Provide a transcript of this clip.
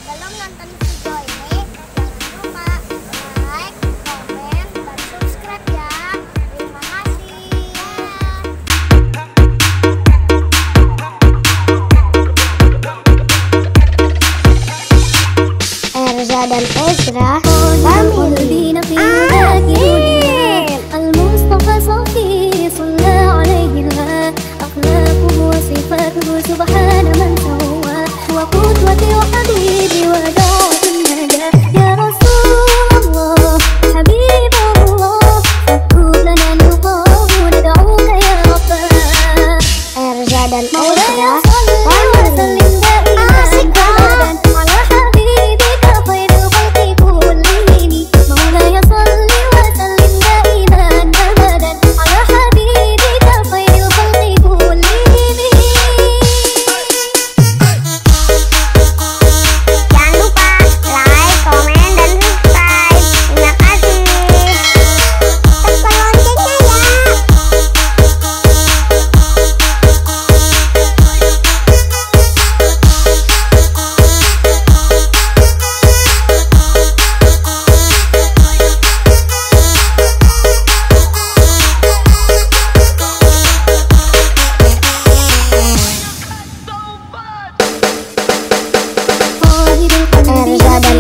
Sebelum nonton video ini, jangan lupa like, komen, dan subscribe ya. Terima kasih. Erza dan Ezra family. المصطفى صافي صلى عليه الله أخلاقه وصفاته سبحان من سوى وقدوتي وحبيبي ودعوة النجاة يا رسول الله حبيب الله اكتب لنا اللقاء ندعوك يا رباه Erza dan مولاي Ezra صل وسلم دائما أبدا على حبيبك خير الخلق كلهم مولاي صل وسلم دائما أبدا على حبيبك خير الخلق كلهم. Jangan lupa like, komen, dan subscribe. Terima kasih. Tekan loncengnya ya. خالد القلب Erza dan